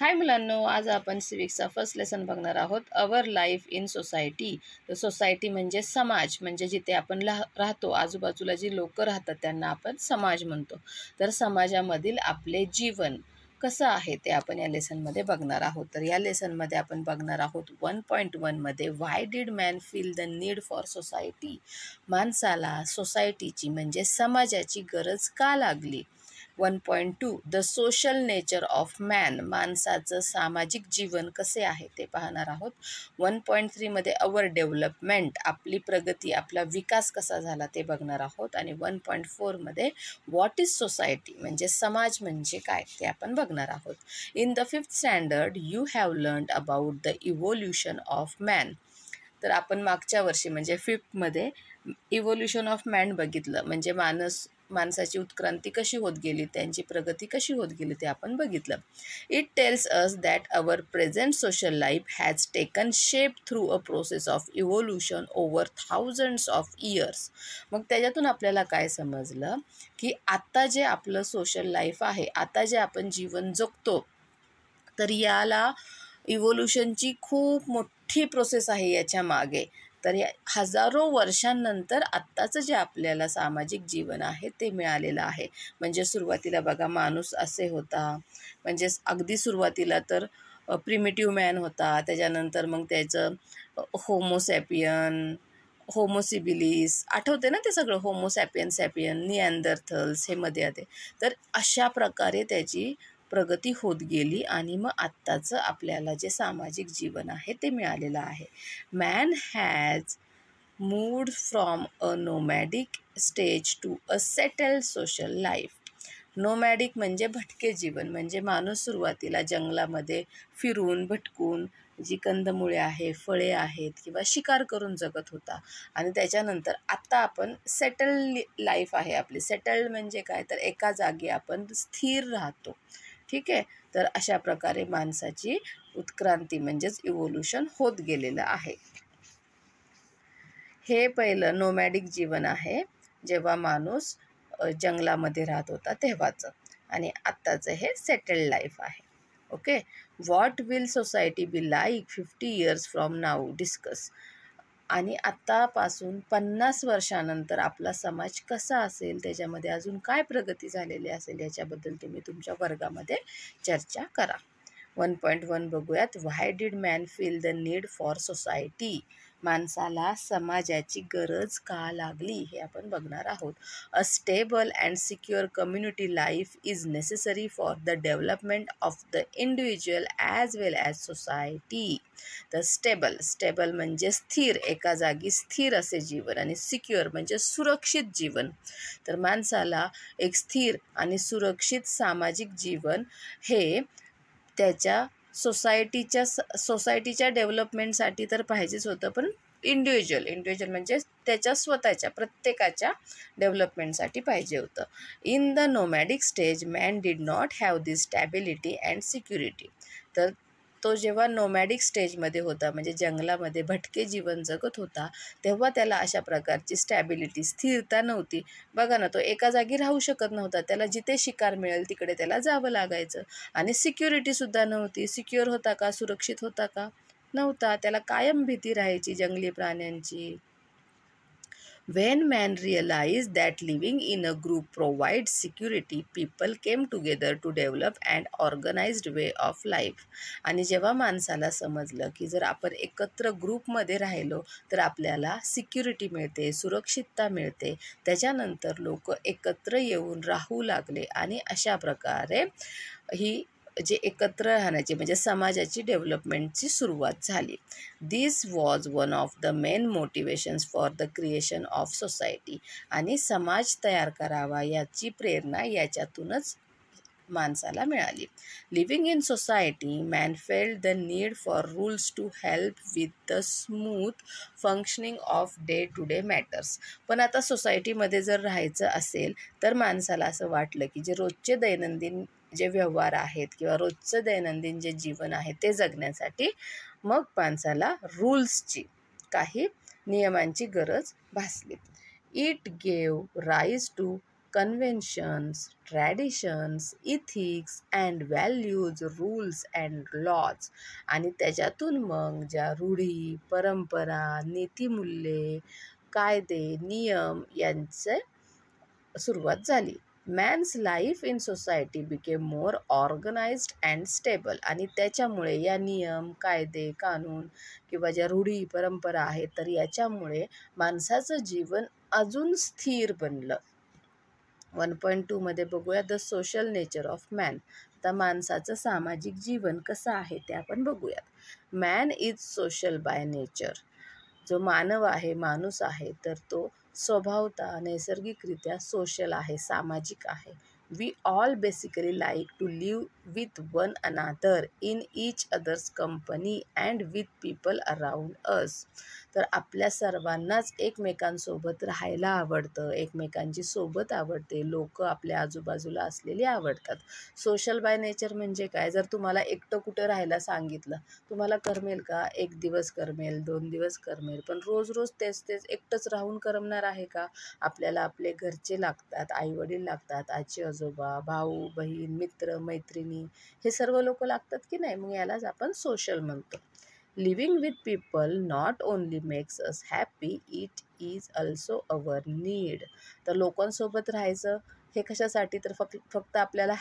हाय मुलांनो, आज आपण सिविक्सचा फर्स्ट लेसन बघणार आहोत. Our life in society. तर सोसायटी म्हणजे समाज, म्हणजे जिथे आपण राहतो, आजूबाजूला जी लोक राहतात त्यांना आपण समाज म्हणतो. तर समाजामधील आपले जीवन कसं आहे ते आपण या लेसनमध्ये बघणार आहोत. तर या लेसनमध्ये आपण बघणार आहोत 1.1 मध्ये why did man feel the need for society. माणसाला सोसायटीची म्हणजे समाजाची गरज का लागली. 1.2 the social nature of man. माणसाचं सामाजिक जीवन कसे आहे ते पाहणार आहोत. 1.3 मध्ये अवर डेव्हलपमेंट, आपली प्रगती, आपला विकास कसा झाला ते बघणार आहोत. आणि 1.4 मध्ये व्हॉट इज सोसायटी, म्हणजे समाज म्हणजे काय ते आपण बघणार आहोत. In the 5th standard you have learned about the evolution of man. तर आपण मागच्या वर्षी म्हणजे 5th मध्ये इव्होल्युशन ऑफ मॅन बघितलं, म्हणजे माणसाची उत्क्रांती कशी होत गेली, त्यांची प्रगती कशी होत गेली ते आपण बघितलं. It tells us that our present social life has taken shape through a process of evolution over thousands of years. मग त्याच्यातून आपल्याला काय समजलं की आता जे आपलं सोशल लाईफ आहे, आता जे आपण जीवन जगतो, तर याला इव्होल्युशनची खूप मोठी प्रोसेस आहे याच्या मागे. तर या हजारो वर्षांनंतर आत्ताचं जे आपल्याला सामाजिक जीवन आहे ते मिळालेलं आहे. म्हणजे सुरुवातीला बघा, माणूस असे होता, म्हणजे अगदी सुरुवातीला तर प्रिमिटिव्ह मॅन होता. त्याच्यानंतर मग त्याचं होमोसॅपियन, होमोसिबिलिस, आठवते ना ते सगळं, होमोसॅपियन, निअँडरथल्स हे मध्ये आते. तर अशा प्रकारे त्याची प्रगती होत गेली आणि मग आत्ताचं आपल्याला जे सामाजिक जीवन आहे ते मिळालेलं आहे. Man has moved from a nomadic stage to a settled social life. Nomadic म्हणजे भटके जीवन, म्हणजे माणूस सुरुवातीला जंगलामध्ये फिरून भटकून जी कंदमुळे आहे, फळे आहेत किंवा शिकार करून जगत होता. आणि त्याच्यानंतर आता आपण सेटल्ड लाईफ आहे आपली. सेटल्ड म्हणजे काय, तर एका जागी आपण स्थिर राहतो. ठीक आहे. तर अशा प्रकारे माणसाची उत्क्रांती म्हणजेच इव्होल्युशन होत गेलेलं आहे. हे पहिलं नोमॅडिक जीवन आहे, जेव्हा माणूस जंगलामध्ये राहत होता तेव्हाचं. आणि आत्ताचं हे सेटल्ड लाईफ आहे. Okay. What will society be like 50 years from now, discuss. आणि आत्तापासून 50 वर्षानंतर आपला समाज कसा असेल, त्याच्यामध्ये अजून काय प्रगती झालेली असेल याच्याबद्दल तुम्ही तुमच्या वर्गामध्ये चर्चा करा. 1.1 बघूयात. Why did man feel the need for society. माणसाला समाजाची गरज का लागली हे आपण बघणार आहोत. A stable and secure community life is necessary for the development of the individual as well as society. तर स्टेबल म्हणजे स्थिर, एका जागी स्थिर असे जीवन, आणि सिक्युअर म्हणजे सुरक्षित जीवन. तर माणसाला एक स्थिर आणि सुरक्षित सामाजिक जीवन हे त्याच्या सोसायटीच्या डेव्हलपमेंटसाठी तर पाहिजेच होतं, पण इंडिव्हिज्युअल म्हणजे त्याच्या स्वतःच्या प्रत्येकाच्या डेव्हलपमेंटसाठी पाहिजे होतं. In the nomadic stage man did not have this stability and security. तर तो जेव्हा नोमॅडिक स्टेजमध्ये होता, म्हणजे जंगलामध्ये भटके जीवन जगत होता, तेव्हा त्याला अशा प्रकारची स्टॅबिलिटी, स्थिरता नव्हती. बघा ना, तो एका जागी राहू शकत नव्हता. त्याला जिथे शिकार मिळेल तिकडे त्याला जावं लागायचं. आणि सिक्युरिटीसुद्धा नव्हती. सिक्युअर होता का, सुरक्षित होता का, नव्हता. त्याला कायम भीती राहायची जंगली प्राण्यांची. When man realized that living in a group provides security, people came together to develop an organized way of life. आणि जेव्हा माणसाला समजलं की जर आपण एकत्र ग्रुपमध्ये राहिलो तर आपल्याला सिक्युरिटी मिळते, सुरक्षितता मिळते, त्याच्यानंतर लोक एकत्र येऊन राहू लागले आणि अशा प्रकारे ही जे एकत्र राहण्याची म्हणजे समाजाची डेव्हलपमेंटची सुरुवात झाली. This was one of the main motivations for the creation of society. आणि समाज तयार करावा याची प्रेरणा याच्यातूनच माणसाला मिळाली. Living in society man felt the need for rules to help with the smooth functioning of day to day matters. पण आता सोसायटीमध्ये जर राहायचं असेल तर माणसाला असं वाटलं की जे रोजचे दैनंदिन जे व्यवहार आहेत किंवा रोजचं दैनंदिन जे जीवन आहे ते जगण्यासाठी मग माणसाला रूल्सची, काही नियमांची गरज भासली. It gave rise to conventions, traditions, ethics and values, rules and laws. आणि त्याच्यातून मग ज्या रूढी, परंपरा, नीतिमूल्ये, कायदे, नियम यांचे सुरुवात झाली. Man's life in society became more organised and stable. आणि त्याच्यामुळे या नियम, कायदे, कानून किंवा ज्या रूढी, परंपरा आहेत, तर याच्यामुळे माणसाचं जीवन अजून स्थिर बनलं. 1.2 मध्ये बघूया the social nature of man. आता माणसाचं सामाजिक जीवन कसं आहे ते आपण बघूयात. Man is social by nature. जो मानव आहे, माणूस आहे, तर तो स्वभावतः नैसर्गिकरित्या सोशल आहे, सामाजिक आहे. We all basically like to live with one another in each other's company and with people around us. तर आपल्या सर्वांनाच एकमेकांसोबत राहायला आवडतं, एकमेकांची सोबत आवडते, लोक आपल्या आजूबाजूला असलेली आवडतात. सोशल बाय नेचर म्हणजे काय? जर तुम्हाला एकटं कुठं राहायला सांगितलं, तुम्हाला करमेल का? 1 दिवस करमेल, 2 दिवस करमेल, पण रोज रोज तेच तेच एकटंच राहून करमणार आहे का? आपल्याला आपले घरचे लागतात, आईवडील लागतात, आजी आजोबा, भाऊ बहीण, मित्र मैत्रिणी, हे सर्व लोक लागतात की नाही? मग यालाच आपण सोशल म्हणतो. Living with people not only makes us happy, it is also our need. तर लोकांसोबत राहायचं हे कशासाठी? तर फक्त आपल्याला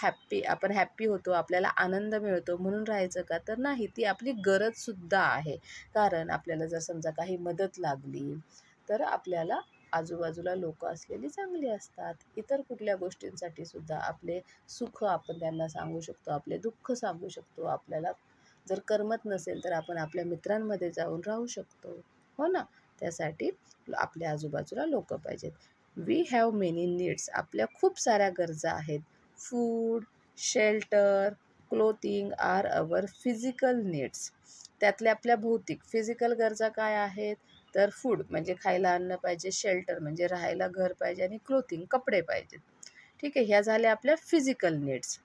आपण हॅप्पी होतो, आपल्याला आनंद मिळतो म्हणून राहायचं का? तर नाही, ती आपली गरजसुद्धा आहे. कारण आपल्याला जर समजा काही मदत लागली तर आपल्याला आजूबाजूला लोक असलेली चांगली असतात. इतर कुठल्या गोष्टींसाठी सुद्धा आपले सुख आपण त्यांना सांगू शकतो, आपले दुःख सांगू शकतो. आपल्याला जर करमत नसेल तर आपण आपल्या मित्रांमध्ये जाऊन राहू शकतो, हो ना? त्यासाठी आपल्या आजूबाजूला लोक पाहिजेत. We have many needs. आपल्या खूप साऱ्या गरजा आहेत. Food, shelter, clothing are our physical needs. त्यातल्या आपल्या भौतिक फिजिकल गरजा काय आहेत? तर फूड म्हणजे खायला अन्न पाहिजे, शेल्टर म्हणजे राहायला घर पाहिजे, आणि क्लोथिंग कपडे पाहिजेत. ठीक आहे, ह्या झाल्या आपल्या physical needs.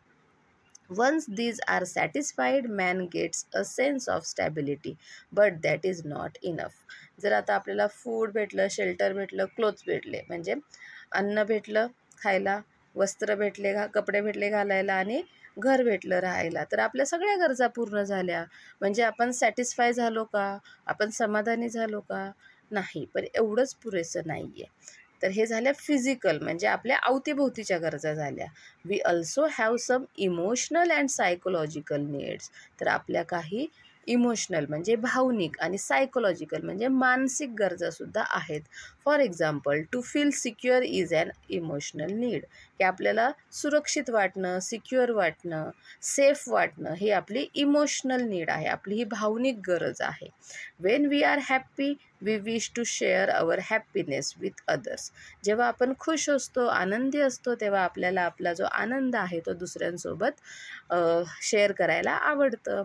Once these are satisfied, man gets a sense of stability, but that is not enough. जर आता आपल्याला फूड भेटलं, शेल्टर भेटलं, क्लोथ्स भेटले, म्हणजे अन्न भेटलं खायला, वस्त्र भेटले, कपडे भेटले घालायला, आणि घर भेटलं राहायला, तर आपल्या सगळ्या गरजा पूर्ण झाल्या. म्हणजे आपण सॅटिस्फाय झालो का? आपण समाधानी झालो का? नाही. पण एवढंच पुरेसं नाही आहे. तर हे झाल्या फिजिकल, म्हणजे आपल्या अवतीभोवतीच्या गरजा झाल्या. We also have some emotional and psychological needs. तर आपल्या काही इमोशनल म्हणजे भावनिक, आणि सायकोलॉजिकल म्हणजे मानसिक गरजासुद्धा आहेत. For example, to feel secure is an emotional need. की आपल्याला सुरक्षित वाटणं, सिक्युअर वाटणं, सेफ वाटणं, ही आपली इमोशनल नीड आहे, आपली ही भावनिक गरज आहे. When we are happy, we wish to share our happiness with others. जेव्हा आपण खुश असतो, आनंदी असतो, तेव्हा आपल्याला आपला जो आनंद आहे तो दुसऱ्यांसोबत शेअर करायला आवडतं.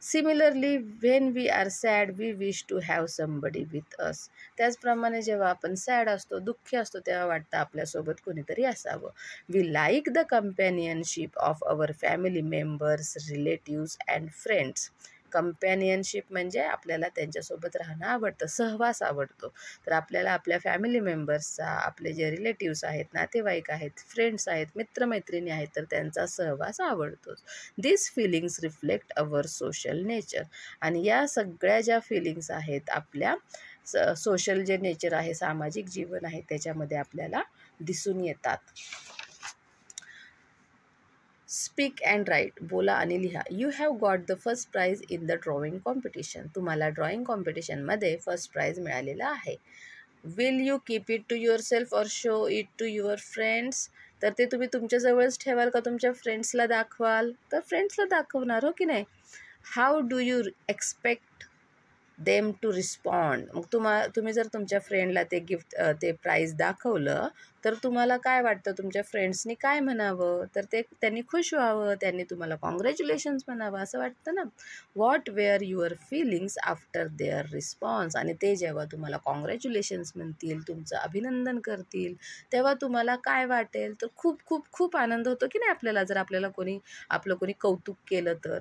Similarly when we are sad, we wish to have somebody with us. त्याचप्रमाणे जेव्हा आपण सॅड असतो, दुःखी असतो, तेव्हा वाटतं आपल्यासोबत कोणीतरी असावं. We like the companionship of our family members, relatives and friends. Companionship म्हणजे आपल्याला त्यांच्यासोबत राहणं आवडतं, सहवास आवडतो. तर आपल्याला आपल्या फॅमिली मेंबर्सचा, आपले जे रिलेटिव्स आहेत, नातेवाईक आहेत, फ्रेंड्स आहेत, मित्रमैत्रिणी आहेत, तर त्यांचा सहवास आवडतो. This feelings reflect our social nature. आणि या सगळ्या ज्या फिलिंग्स आहेत आपल्या सोशल जे नेचर आहे, सामाजिक जीवन आहे, त्याच्यामध्ये आपल्याला दिसून येतात. Speak and write. बोला आणि लिहा. You have got the first prize in the drawing competition. तुम्हाला ड्रॉइंग कॉम्पिटिशनमध्ये फर्स्ट प्राईज मिळालेला आहे. Will you keep it to yourself or show it to your friends. तर ते तुम्ही तुमच्याजवळच ठेवाल का तुमच्या फ्रेंड्सला दाखवाल? तर फ्रेंड्सला दाखवणार, हो की नाही? How do you expect them to respond. मग तुम्ही जर तुमच्या फ्रेंडला ते गिफ्ट, ते प्राईज दाखवलं, तर तुम्हाला काय वाटतं? तुमच्या फ्रेंड्सनी काय म्हणावं? तर त्यांनी खुश व्हावं, त्यांनी तुम्हाला कॉंग्रॅच्युलेशन्स म्हणावं, असं वाटतं ना? What were your feelings after their response. आणि ते जेव्हा तुम्हाला कॉंग्रॅच्युलेशन्स म्हणतील, तुमचं अभिनंदन करतील, तेव्हा तुम्हाला काय वाटेल? तर खूप खूप खूप आनंद होतो की नाही आपल्याला, जर आपल्याला आपलं कोणी कौतुक केलं तर.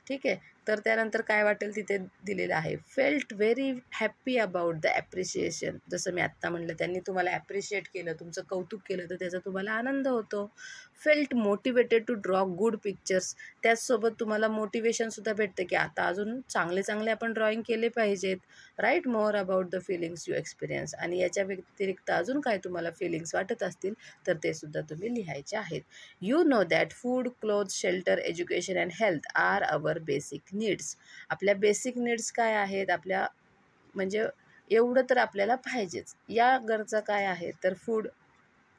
ठीक आहे. तर त्यानंतर काय वाटेल तिथे दिलेलं आहे, felt very happy about the appreciation. जसं मी आत्ता म्हटलं, त्यांनी तुम्हाला ॲप्रिशिएट केलं, तुमचं कौतुक केलं, तर त्याचा तुम्हाला आनंद होतो. Felt motivated to draw good pictures. त्याचसोबत तुम्हाला मोटिवेशनसुद्धा भेटतं की आता अजून चांगले चांगले आपण ड्रॉइंग केले पाहिजेत. Write more about the feelings you experience. आणि याच्या व्यतिरिक्त अजून काय तुम्हाला फिलिंग्स वाटत असतील तर ते सुद्धा तुम्ही लिहायचे आहेत. You know that food, cloth, shelter, education and health are our basic needs. आपल्या बेसिक नीड्स काय आहेत, आपल्या म्हणजे एवढं तर आपल्याला पाहिजेच. या गरजा काय आहेत, तर फूड,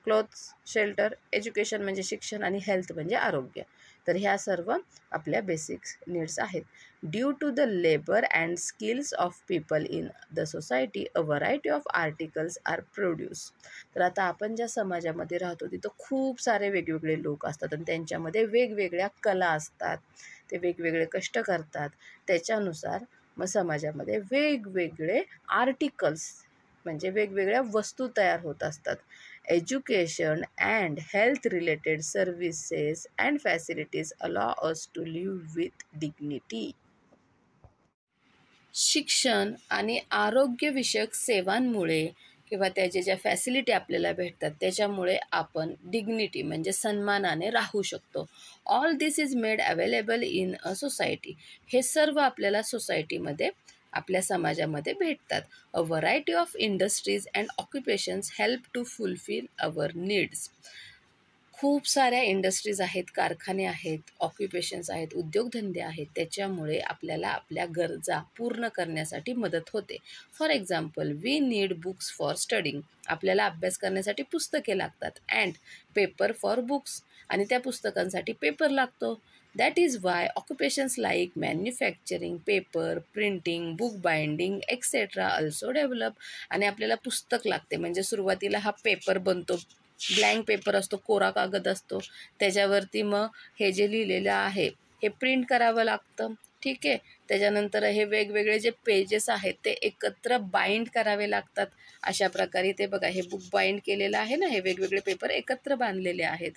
क्लोथ्स, शेल्टर, एज्युकेशन म्हणजे शिक्षण आणि हेल्थ म्हणजे आरोग्य. तर ह्या सर्व आपल्या बेसिक नीड्स आहेत. Due to the labour and skills of people in the society a variety of articles are produce. तर आता आपण ज्या समाजामध्ये राहतो तिथं खूप सारे वेगवेगळे लोक असतात आणि त्यांच्यामध्ये वेगवेगळ्या कला असतात, ते वेगवेगळे कष्ट करतात. त्याच्यानुसार मग समाजामध्ये वेगवेगळे आर्टिकल्स म्हणजे वेगवेगळ्या वस्तू तयार होत असतात. Education and health related services and facilities allow us to live with dignity. शिक्षण आणि आरोग्यविषयक सेवांमुळे किंवा त्याच्या ज्या फॅसिलिटी आपल्याला भेटतात त्याच्यामुळे आपण डिग्निटी म्हणजे सन्मानाने राहू शकतो. All this is made available in a society. हे सर्व आपल्याला सोसायटीमध्ये, आपल्या समाजामध्ये भेटतात. A variety of industries and occupations help to fulfil our needs. खूप साऱ्या इंडस्ट्रीज आहेत, कारखाने आहेत, ऑक्युपेशन्स आहेत, उद्योगधंदे आहेत. त्याच्यामुळे आपल्याला आपल्या गरजा पूर्ण करण्यासाठी मदत होते. For example, we need books for studying. आपल्याला अभ्यास करण्यासाठी पुस्तके लागतात. And paper for books. आणि त्या पुस्तकांसाठी पेपर लागतो. That is why occupations like manufacturing, paper, printing, book binding etcetera also develop. आणि आपल्याला पुस्तक लागते म्हणजे सुरुवातीला हा पेपर बनतो, ब्लँक पेपर असतो, कोरा कागद असतो. त्याच्यावरती मग हे जे लिहिलेलं आहे हे प्रिंट करावं लागतं. ठीक आहे. त्याच्यानंतर हे वेगवेगळे जे पेजेस आहेत ते एकत्र बाइंड करावे लागतात. अशा प्रकारे ते बघा, हे बुक बाइंड केलेलं आहे ना, हे वेगवेगळे पेपर एकत्र बांधलेले आहेत.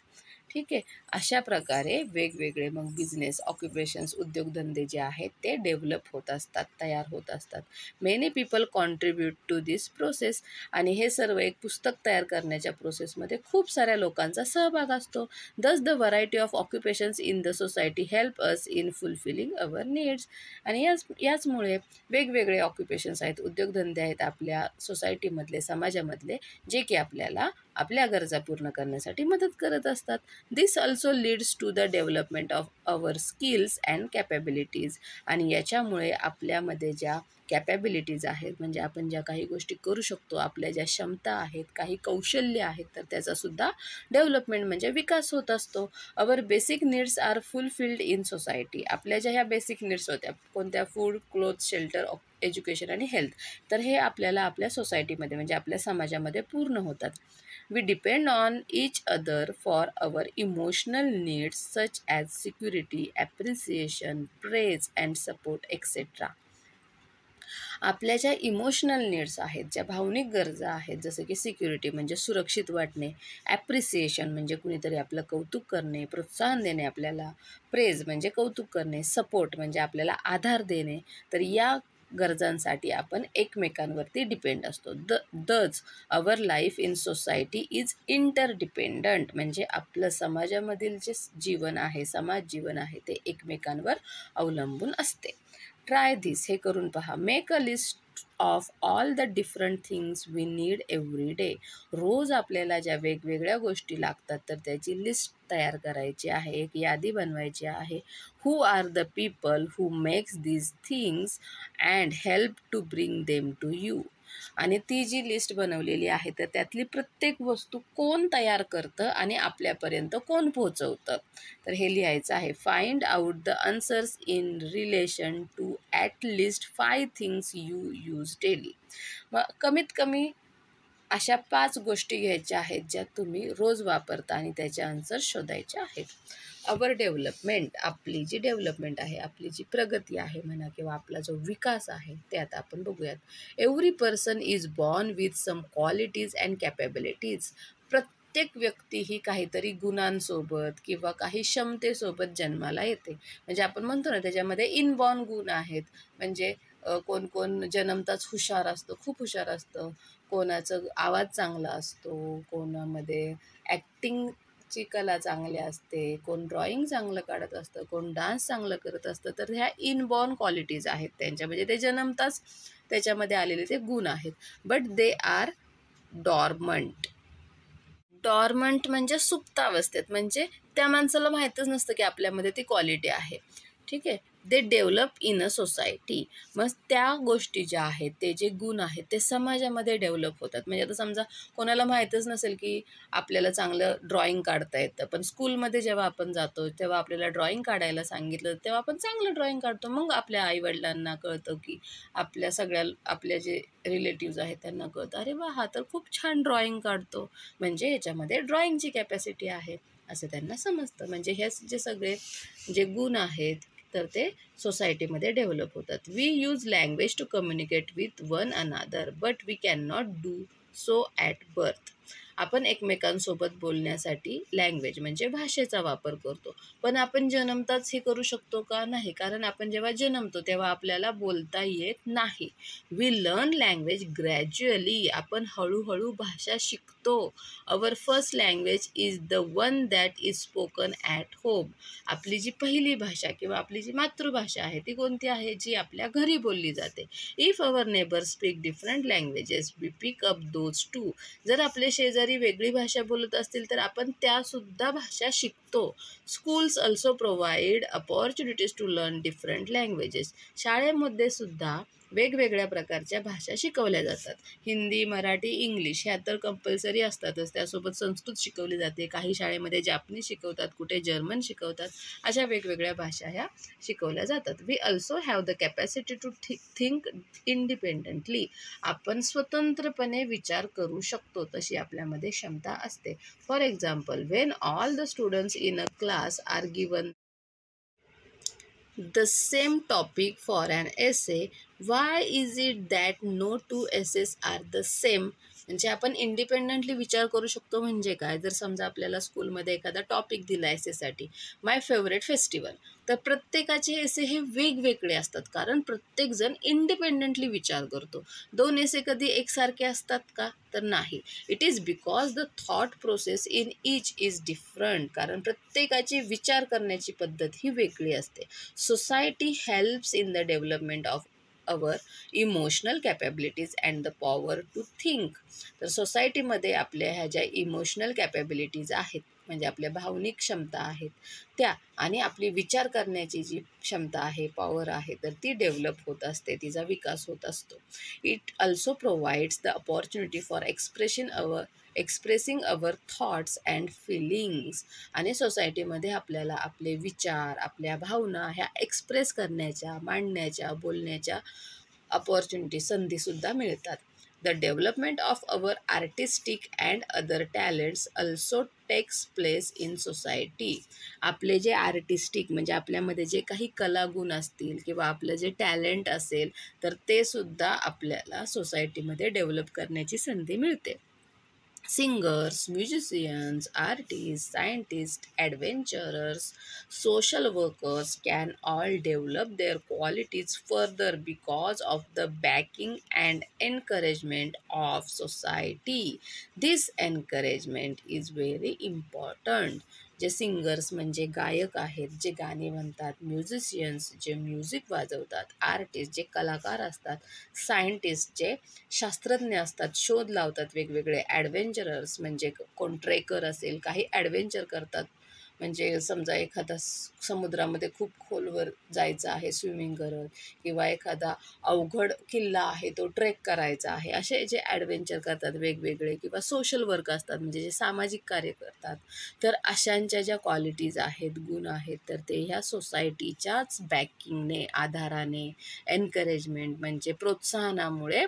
ठीक आहे. अशा प्रकारे वेगवेगळे मग बिझनेस, ऑक्युपेशन्स, उद्योगधंदे जे आहेत ते डेव्हलप होत असतात, तयार होत असतात. Many people contribute to this process. आणि हे सर्व एक पुस्तक तयार करण्याच्या प्रोसेसमध्ये खूप साऱ्या लोकांचा सहभाग असतो. Thus the variety of occupations in the society help us in fulfilling our needs. आणि याचमुळे वेगवेगळे ऑक्युपेशन्स आहेत, उद्योगधंदे आहेत आपल्या सोसायटीमधले, समाजामधले, जे की आपल्याला आपल्या गरजा पूर्ण करण्यासाठी मदत करत असतात. This also leads to the development of our skills and capabilities. आणि याच्यामुळे आपल्यामध्ये ज्या कॅपॅबिलिटीज आहेत म्हणजे आपण ज्या काही गोष्टी करू शकतो, आपल्या ज्या क्षमता आहेत, काही कौशल्य आहेत, तर त्याचासुद्धा डेव्हलपमेंट म्हणजे विकास होत असतो. Our basic needs are fulfilled in society. आपल्या ज्या ह्या बेसिक नीड्स होत्या कोणत्या, फूड, क्लोथ, शेल्टर, एज्युकेशन आणि हेल्थ, तर हे आपल्याला आपल्या सोसायटीमध्ये म्हणजे आपल्या समाजामध्ये पूर्ण होतात. We depend on each other for our emotional needs such as security, appreciation, praise and support etc. आपल्या ज्या इमोशनल नीड्स आहेत, ज्या भावनिक गरजा आहेत, जसं की सिक्युरिटी म्हणजे सुरक्षित वाटणे, ॲप्रिसिएशन म्हणजे कुणीतरी आपलं कौतुक करणे, प्रोत्साहन देणे आपल्याला, प्रेज म्हणजे कौतुक करणे, सपोर्ट म्हणजे आपल्याला आधार देणे. तर या गरजांसाठी आपण एकमेकांवरती डिपेंड असतो. Thus our life in society is interdependent. म्हणजे आपलं समाजामधील जे जीवन आहे, समाज जीवन आहे, ते एकमेकांवर अवलंबून असते. Try this. हे करून पहा. Make a list of all the different things we need every day. रोज आपल्याला ज्या वेगवेगळ्या गोष्टी लागतात तर त्याची लिस्ट तयार करायची आहे, एक यादी बनवायची आहे. Who are the people who makes these things and help to bring them to you. आणि ती जी लिस्ट बनवलेली आहे तर त्यातली प्रत्येक वस्तू कोण तयार करतं आणि आपल्यापर्यंत कोण पोहोचवतं, तर हे लिहायचं आहे. Find out the answers in relation to at least 5 things you use daily. मग कमीत कमी अशा 5 गोष्टी घ्यायच्या आहेत ज्या तुम्ही रोज वापरता आणि त्याचे आन्सर शोधायचे आहेत. अवर डेव्हलपमेंट, आपली जी डेव्हलपमेंट आहे, आपली जी प्रगती आहे म्हणा किंवा आपला जो विकास आहे ते आता आपण बघूयात. Every person is born with some qualities and capabilities. प्रत्येक व्यक्ती ही काहीतरी गुणांसोबत किंवा काही क्षमतेसोबत जन्माला येते. म्हणजे आपण म्हणतो ना, त्याच्यामध्ये इनबॉर्न गुण आहेत. म्हणजे कोण कोण जन्मताच हुशार असतं, खूप हुशार असतं, कोणाचं आवाज चांगला असतो, कोणामध्ये ॲक्टिंगची कला चांगली असते, कोण ड्रॉइंग चांगलं काढत असतं, कोण डान्स चांगलं करत असतं. तर ह्या इनबॉर्न क्वालिटीज आहेत त्यांच्या, म्हणजे ते जन्मताच त्याच्यामध्ये आलेले ते गुण आहेत. But they are dormant. Dormant म्हणजे सुप्तावस्थेत, म्हणजे त्या माणसाला माहीतच नसतं की आपल्यामध्ये ती क्वालिटी आहे. ठीक आहे. दे डेव्हलप इन अ सोसायटी. मग त्या गोष्टी ज्या आहेत, ते जे गुण आहेत, ते समाजामध्ये डेव्हलप होतात. म्हणजे आता समजा कोणाला माहीतच नसेल की आपल्याला चांगलं ड्रॉइंग काढता येतं, पण स्कूलमध्ये जेव्हा आपण जातो तेव्हा आपल्याला ड्रॉइंग काढायला सांगितलं, तेव्हा आपण चांगलं ड्रॉइंग काढतो. मग आपल्या आईवडिलांना कळतं, की आपल्या जे रिलेटिव्ज आहेत त्यांना कळतं, अरे वा, हा तर खूप छान ड्रॉइंग काढतो, म्हणजे ह्याच्यामध्ये ड्रॉइंगची कॅपॅसिटी आहे, असं त्यांना समजतं. म्हणजे हे जे सगळे जे गुण आहेत, तर ते सोसायटीमध्ये डेव्हलप होतात. We use language to communicate with one another, but we can not do so at birth. आपण एकमेकांसोबत बोलण्यासाठी लँग्वेज म्हणजे भाषेचा वापर करतो, पण आपण जन्मताच हे करू शकतो का? नाही, कारण आपण जेव्हा जन्मतो तेव्हा आपल्याला बोलता येत नाही. We learn language gradually. आपण हळूहळू भाषा शिकतो. Our first language is the one that is spoken at home. आपली जी पहिली भाषा किंवा आपली जी मातृभाषा आहे ती कोणती आहे? जी आपल्या घरी बोलली जाते. If our neighbour speak different languages, we pick up those too. जर आपले शेजारी वेगळी भाषा बोलत असतील तर आपण त्यासुद्धा भाषा शिकतो. Schools also provide opportunities to learn different languages. शाळेमध्ये सुद्धा वेगवेगळ्या प्रकारच्या भाषा शिकवल्या जातात. हिंदी, मराठी, इंग्लिश ह्या तर कंपल्सरी असतातच. त्यासोबत संस्कृत शिकवली जाते. काही शाळेमध्ये जापनीज शिकवतात, कुठे जर्मन शिकवतात. अशा वेगवेगळ्या भाषा ह्या शिकवल्या जातात. We also have the capacity to think independently. आपण स्वतंत्रपणे विचार करू शकतो, तशी आपल्यामध्ये क्षमता असते. For example, when all the students in a class are given the same topic for an essay, why is it that no two essays are the same? म्हणजे आपण इंडिपेंडंटली विचार करू शकतो म्हणजे काय? जर समजा आपल्याला स्कूलमध्ये एखादा टॉपिक दिला एसेसाठी, माय फेवरेट फेस्टिवल, तर प्रत्येकाचे एसे हे वेगवेगळे असतात, कारण प्रत्येकजण इंडिपेंडंटली विचार करतो. दोन एसे कधी एकसारखे असतात का? तर नाही. It is because the thought process in each is different. कारण प्रत्येकाची विचार करण्याची पद्धत ही वेगळी असते. Society helps in the development of our emotional capabilities and the power to think. तर सोसायटीमध्ये आपल्या ह्या ज्या इमोशनल कॅपॅबिलिटीज आहेत, म्हणजे आपल्या भावनिक क्षमता आहेत त्या, आणि आपली विचार करण्याची जी क्षमता आहे, पॉवर आहे, तर ती डेव्हलप होत असते, तिचा विकास होत असतो. It also provides the opportunity for expressing our thoughts and feelings. आणि सोसायटीमध्ये आपल्याला आपले विचार, आपल्या भावना ह्या एक्सप्रेस करण्याच्या, मांडण्याच्या, बोलण्याच्या अपॉर्च्युनिटी, संधीसुद्धा मिळतात. The development of our artistic and other talents also takes place in society. आपले जे आर्टिस्टिक म्हणजे आपल्यामध्ये जे काही कलागुण असतील किंवा आपलं जे टॅलेंट असेल, तर ते सुद्धा आपल्याला सोसायटीमध्ये डेव्हलप करण्याची संधी मिळते. Singers, musicians, artists, scientists, adventurers, social workers can all develop their qualities further because of the backing and encouragement of society. This encouragement is very important. जे सिंगर्स म्हणजे गायक आहेत, जे गाणी म्हणतात, म्युझिशियन्स जे म्युझिक वाजवतात, आर्टिस्ट जे कलाकार असतात, सायंटिस्ट जे शास्त्रज्ञ असतात, शोध लावतात वेगवेगळे, ॲडव्हेंचरर्स म्हणजे कोण ट्रेकर असेल, काही ॲडव्हेंचर करतात, म्हणजे समजा एखादा समुद्रामध्ये खूप खोलवर जायचं आहे स्विमिंग करत, किंवा एखादा अवघड किल्ला आहे तो ट्रेक करायचा आहे, असे जे ॲडव्हेंचर करतात वेगवेगळे, किंवा सोशल वर्क असतात म्हणजे जे सामाजिक कार्य करतात. तर अशांच्या ज्या क्वालिटीज आहेत, गुण आहेत, तर ते ह्या सोसायटीच्याच बॅकिंगने, आधाराने, एनकरेजमेंट म्हणजे प्रोत्साहनामुळे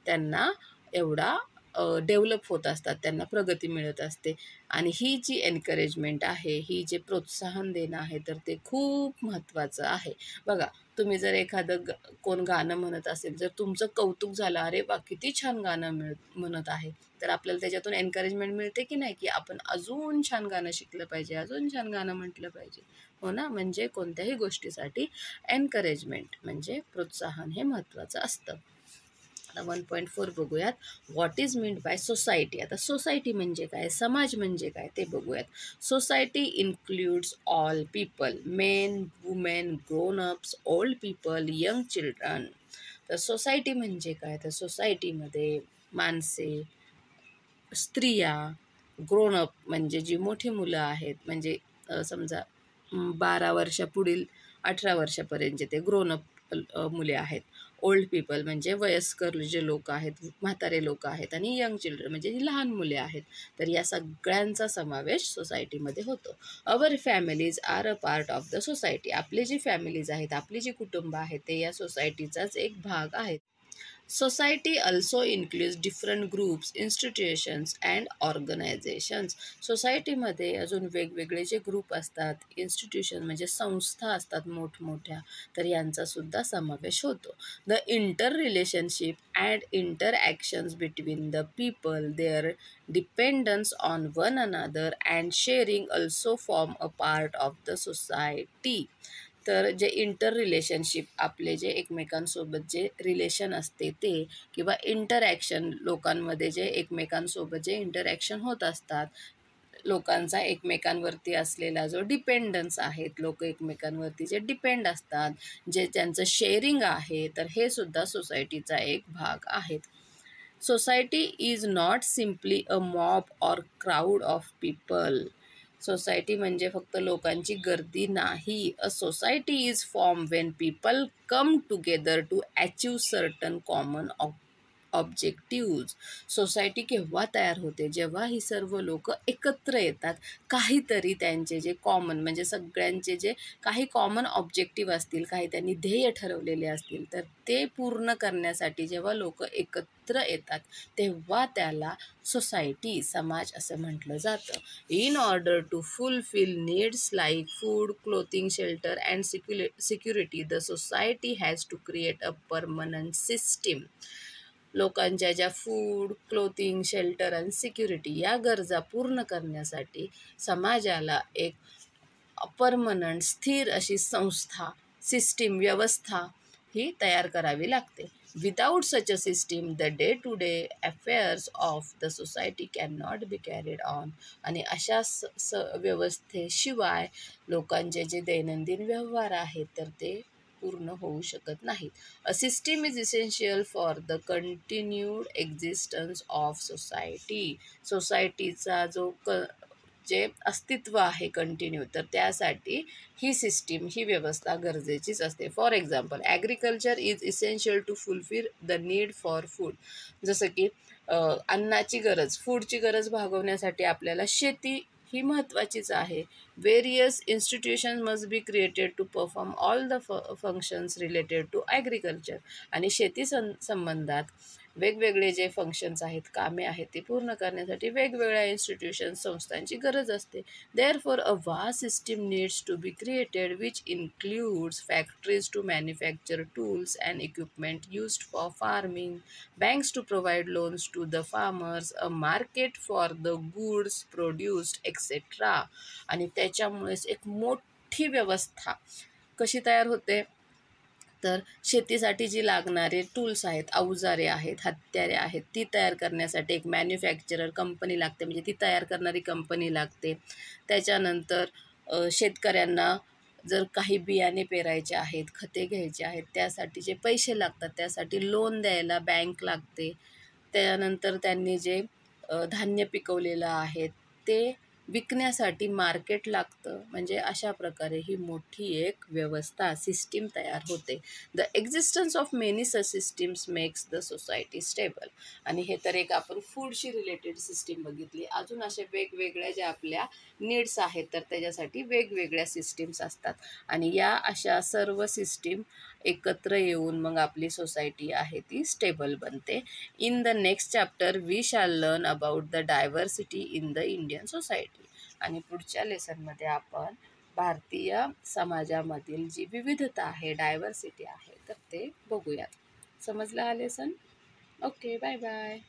त्यांना एवढा डेव्हलप होत असतात, त्यांना प्रगती मिळत असते. आणि ही जी एनकरेजमेंट आहे, ही जे प्रोत्साहन देणं आहे, तर ते खूप महत्त्वाचं आहे. बघा, तुम्ही जर एखादं कोण गाणं म्हणत असेल, जर तुमचं कौतुक झालं, अरे वा किती छान गाणं म्हणत आहे, तर आपल्याला त्याच्यातून एनकरेजमेंट मिळते की नाही, की आपण अजून छान गाणं शिकलं पाहिजे, अजून छान गाणं म्हटलं पाहिजे. हो ना? म्हणजे कोणत्याही गोष्टीसाठी एनकरेजमेंट म्हणजे प्रोत्साहन हे महत्त्वाचं असतं. आता 1.4 बघूयात. What is meant by society. आता सोसायटी म्हणजे काय, समाज म्हणजे काय ते बघूयात. Society includes all people, main, women, grown ups, old people, young children. तर सोसायटी म्हणजे काय, तर सोसायटीमध्ये माणसे, स्त्रिया, ग्रोन अप म्हणजे जी मोठी मुलं आहेत, म्हणजे समजा 12 वर्षापुढील 18 वर्षापर्यंतचे ते ग्रोन अप मुले आहेत. ओल्ड पीपल म्हणजे वयस्कर जे लोक आहेत, म्हातारे लोक आहेत. आणि यंग चिल्ड्रन म्हणजे जी लहान मुले आहेत. तर या सगळ्यांचा समावेश सोसायटीमध्ये होतो. Our families are a part of the society. आपली जी फॅमिलीज आहेत, आपली जी कुटुंब आहेत, ते या सोसायटीचाच एक भाग आहेत. Society also includes different groups, institutions and organizations. सोसायटीमध्ये अजून वेगवेगळे जे ग्रुप असतात, इन्स्टिट्यूशन म्हणजे संस्था असतात मोठमोठ्या, तर यांचा सुद्धा समावेश होतो. The inter relationship and interactions between the people, their dependence on one another and sharing also form a part of the society. तर जे इंटर रिलेशनशिप, आपले जे एकमेकांसोबत जे रिलेशन असते ते, किंवा इंटरॅक्शन, लोकांमध्ये जे एकमेकांसोबत जे इंटरॅक्शन होत असतात, लोकांचा एकमेकांवरती असलेला जो डिपेंडन्स आहेत, लोक एकमेकांवरती जे डिपेंड असतात, जे त्यांचं शेअरिंग आहे, तर हे सुद्धा सोसायटीचा एक भाग आहेत. Society is not simply a mob or crowd of people. Society म्हणजे फक्त लोकांची गर्दी नाही. A society is form when people come together to achieve certain common objectives. Society केव्हा तयार होते, जेव्हा ही सर्व लोक एकत्र येतात, काहीतरी त्यांचे जे कॉमन म्हणजे सगळ्यांचे जे काही कॉमन ऑब्जेक्टिव्ह असतील, काही त्यांनी ध्येय ठरवलेले असतील, तर ते पूर्ण करण्यासाठी जेव्हा लोक एकत्र येतात, तेव्हा त्याला सोसायटी, समाज असं म्हटलं जातं. In order to fulfil needs like food, clothing, shelter and security, the society has to create a permanent system. लोकांच्या ज्या फूड, क्लोथिंग, शेल्टर आणि सिक्युरिटी या गरजा पूर्ण करण्यासाठी समाजाला एक परमनंट, स्थिर अशी संस्था, सिस्टीम, व्यवस्था ही तयार करावी लागते. Without such a system the day to day affairs of the society can not be carried on. आणि अशा व्यवस्थेशिवाय लोकांचे जे दैनंदिन व्यवहार आहेत, तर ते पूर्ण होऊ शकत नाहीत. A system is essential for the continued existence of society. सोसायटीचा जे अस्तित्व आहे कंटिन्यू, तर त्यासाठी ही सिस्टीम, ही व्यवस्था गरजेचीच असते. For example, agriculture is essential to fulfil the need for food. जसं की अन्नाची गरज, फूडची गरज भागवण्यासाठी आपल्याला शेती ही महत्त्वाचीच आहे. Various institution must be created to perform all the functions related to agriculture. आणि शेती संबंधात वेगवेगळे जे फंक्शन्स आहेत, कामे आहेत, ते पूर्ण करण्यासाठी वेगवेगळ्या इन्स्टिट्यूशन, संस्थांची गरज असते. Therefore a vast system needs to be created which includes factories to manufacture tools and equipment used for farming, banks to provide loans to the farmers, a market for the goods produced et cetera. आणि त्याच्यामुळेच एक मोठी व्यवस्था कशी तयार होते, तर शेतीसाठी जी लागणारे टूल्स आहेत, अवजारे आहेत, हत्यारे आहेत, ती तयार करण्यासाठी एक मॅन्युफॅक्चरर कंपनी लागते, म्हणजे ती तयार करणारी कंपनी लागते. त्याच्यानंतर शेतकऱ्यांना जर काही बियाणे पेरायचे आहेत, खते घ्यायचे आहेत, त्यासाठी जे पैसे लागतात, त्यासाठी लोन द्यायला बँक लागते. त्यानंतर त्यांनी जे धान्य पिकवलेलं आहे, ते विकण्यासाठी मार्केट लागतं. म्हणजे अशा प्रकारे ही मोठी एक व्यवस्था, सिस्टीम तयार होते. The existence of many such systems makes the society stable. आणि हे तर एक आपण फूडशी रिलेटेड सिस्टीम बघितली. अजून अशा वेगवेगळ्या ज्या आपल्या नीड्स आहेत, तर त्याच्यासाठी वेगवेगळ्या सिस्टीम्स असतात. आणि या अशा सर्व सिस्टीम एकत्र येऊन मग आपली सोसायटी आहे ती स्टेबल बनते. In the next chapter we shall learn about the diversity in the Indian society. आणि पुढच्या लेसनमध्ये आपण भारतीय समाजामधील जी विविधता आहे, डायव्हर्सिटी आहे, तर ते बघूयात. समजलं हा लेसन? Okay, bye bye.